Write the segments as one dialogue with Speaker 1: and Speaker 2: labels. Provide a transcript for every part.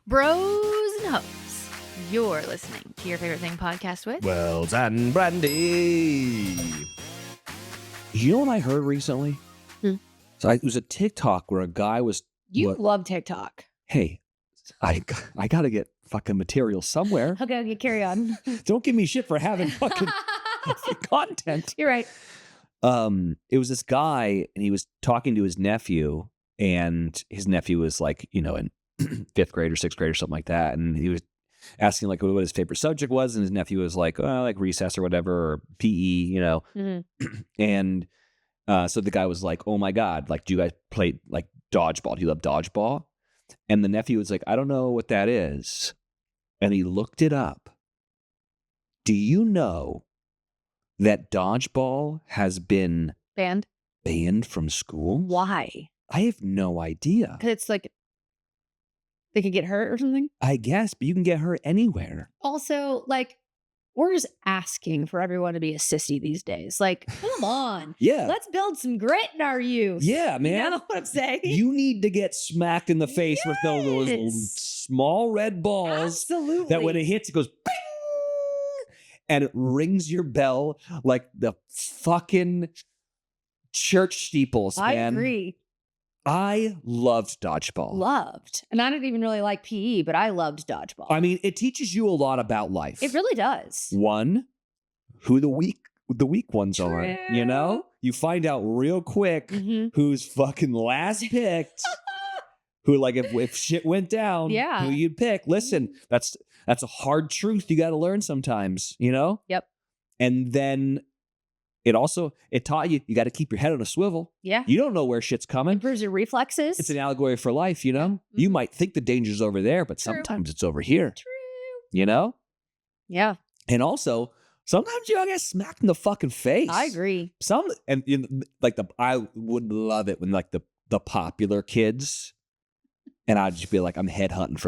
Speaker 1: Bros and hoes, you're listening to Your Favorite Thing podcast with
Speaker 2: Wells and Brandy. You know what I heard recently? So it was a TikTok where a guy was...
Speaker 1: You love TikTok.
Speaker 2: Hey, I got to get fucking material somewhere.
Speaker 1: Okay, carry on.
Speaker 2: Don't give me shit for having fucking content.
Speaker 1: You're right.
Speaker 2: It was this guy, and he was talking to his nephew, and his nephew was like, you know, in 5th grade or 6th grade or something like that. And he was asking like what his favorite subject was. And his nephew was like, oh, like recess or whatever, or PE, you know? Mm-hmm. And so the guy was like, oh my God, like, do you guys play like dodgeball? Do you love dodgeball? And the nephew was like, I don't know what that is. And he looked it up. Do you know that dodgeball has been
Speaker 1: banned
Speaker 2: from school?
Speaker 1: Why?
Speaker 2: I have no idea.
Speaker 1: Because it's like they could get hurt or something?
Speaker 2: I guess, but you can get hurt anywhere.
Speaker 1: Also, like, we're just asking for everyone to be a sissy these days. Like, come on.
Speaker 2: Yeah.
Speaker 1: Let's build some grit in our youth.
Speaker 2: Yeah, man.
Speaker 1: You know what I'm saying?
Speaker 2: You need to get smacked in the face with those small red balls.
Speaker 1: Absolutely.
Speaker 2: That when it hits, it goes bing! And it rings your bell like the fucking church steeples, man.
Speaker 1: I agree.
Speaker 2: I loved dodgeball.
Speaker 1: And I didn't even really like PE, but I loved dodgeball.
Speaker 2: I mean, it teaches you a lot about life.
Speaker 1: It really does.
Speaker 2: One, who the weak ones are, you know? You find out real quick who's fucking last picked. Who, like, if shit went down, who you'd pick. Listen, that's a hard truth you got to learn sometimes, you know?
Speaker 1: Yep.
Speaker 2: And then it taught you got to keep your head on a swivel.
Speaker 1: Yeah.
Speaker 2: You don't know where shit's coming.
Speaker 1: Improves your reflexes.
Speaker 2: It's an allegory for life, you know? Mm-hmm. You might think the danger's over there, but sometimes it's over here.
Speaker 1: True.
Speaker 2: You know?
Speaker 1: Yeah.
Speaker 2: And also, sometimes you gotta get smacked in the fucking face.
Speaker 1: I agree.
Speaker 2: I would love it when like the popular kids, and I'd just be like, I'm headhunting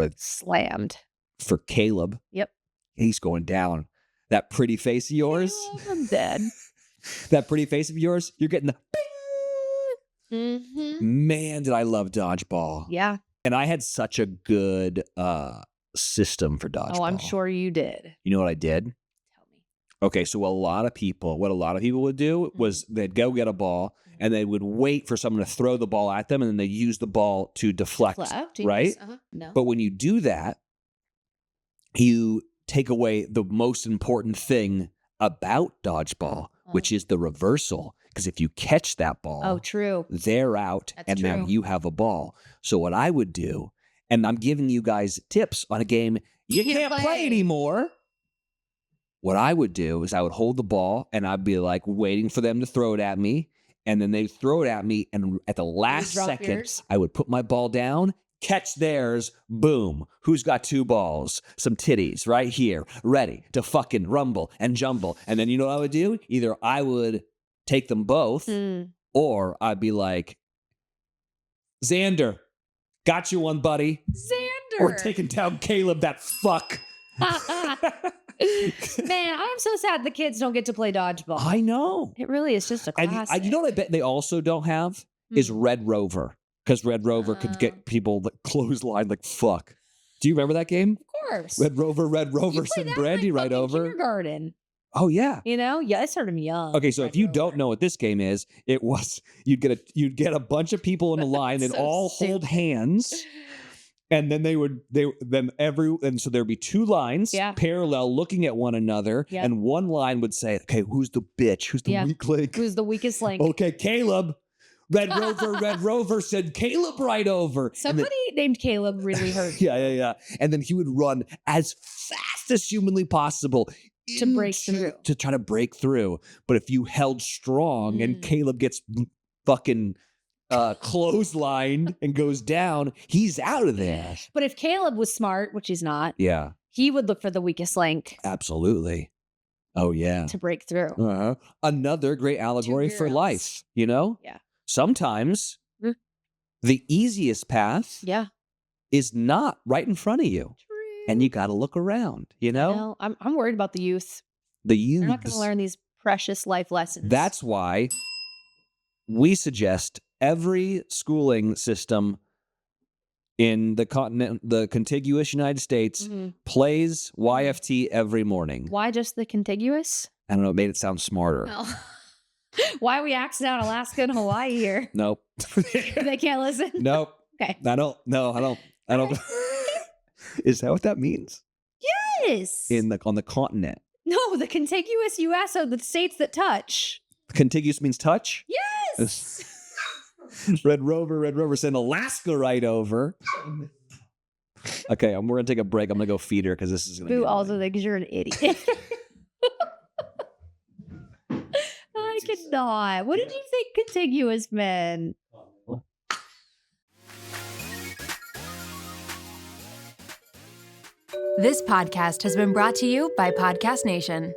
Speaker 2: for Caleb.
Speaker 1: Yep.
Speaker 2: He's going down. That pretty face of yours.
Speaker 1: I'm dead.
Speaker 2: That pretty face of yours, you're getting the bing.
Speaker 1: Mm-hmm.
Speaker 2: Man, did I love dodgeball.
Speaker 1: Yeah.
Speaker 2: And I had such a good system for dodgeball.
Speaker 1: Oh, I'm sure you did.
Speaker 2: You know what I did?
Speaker 1: Tell me.
Speaker 2: Okay, so what a lot of people would do was they'd go get a ball and they would wait for someone to throw the ball at them, and then they use the ball to deflect, right?
Speaker 1: No.
Speaker 2: But when you do that, you take away the most important thing about dodgeball, which is the reversal. Because if you catch that ball, they're out. That's true. Now you have a ball. So what I would do, and I'm giving you guys tips on a game you can't play anymore. What I would do is I would hold the ball and I'd be like waiting for them to throw it at me. And then they throw it at me. And at the last second, I would put my ball down, catch theirs, boom. Who's got 2 balls? Some titties right here, ready to fucking rumble and jumble. And then you know what I would do? Either I would take them both, or I'd be like, Xander, got you one, buddy.
Speaker 1: Xander.
Speaker 2: Or taking down Caleb, that fuck.
Speaker 1: Man, I'm so sad the kids don't get to play dodgeball.
Speaker 2: I know.
Speaker 1: It really is just a classic.
Speaker 2: And you know what I bet they also don't have? Is Red Rover. Because Red Rover could get people like clothesline like fuck. Do you remember that game?
Speaker 1: Of course.
Speaker 2: Red Rover sent Brandy right over.
Speaker 1: Kindergarten.
Speaker 2: Oh yeah.
Speaker 1: You know? Yeah, I started them young.
Speaker 2: Okay, so if you don't know what this game is, it was you'd get a bunch of people in a line and all hold hands. And then so there'd be 2 lines parallel looking at one another. Yep. And one line would say, okay, who's the bitch? Who's the weak link?
Speaker 1: Who's the weakest link?
Speaker 2: Okay, Caleb. Red Rover said Caleb right over.
Speaker 1: Somebody named Caleb really hurt.
Speaker 2: Yeah. And then he would run as fast as humanly possible
Speaker 1: to break through.
Speaker 2: To try to break through. But if you held strong and Caleb gets fucking clotheslined and goes down, he's out of there.
Speaker 1: But if Caleb was smart, which he's not, he would look for the weakest link.
Speaker 2: Absolutely. Oh, yeah.
Speaker 1: To break through.
Speaker 2: Uh-huh. Another great allegory for life, you know?
Speaker 1: Yeah.
Speaker 2: Sometimes the easiest path is not right in front of you. True. And you got to look around, you know?
Speaker 1: I'm worried about the youth.
Speaker 2: The youth.
Speaker 1: They're not going to learn these precious life lessons.
Speaker 2: That's why we suggest every schooling system in the contiguous United States plays YFT every morning.
Speaker 1: Why just the contiguous?
Speaker 2: I don't know. It made it sound smarter.
Speaker 1: Oh. Why are we axing out Alaska and Hawaii here?
Speaker 2: Nope.
Speaker 1: They can't listen?
Speaker 2: Nope.
Speaker 1: Okay.
Speaker 2: I don't. Is that what that means?
Speaker 1: Yes.
Speaker 2: On the continent.
Speaker 1: No, the contiguous U.S. are the states that touch.
Speaker 2: Contiguous means touch?
Speaker 1: Yes.
Speaker 2: Red Rover sent Alaska right over. Okay, we're going to take a break. I'm going to go feed her because this is going to be...
Speaker 1: Boo also thinks you're an idiot. I cannot. What did you think contiguous meant?
Speaker 3: This podcast has been brought to you by Podcast Nation.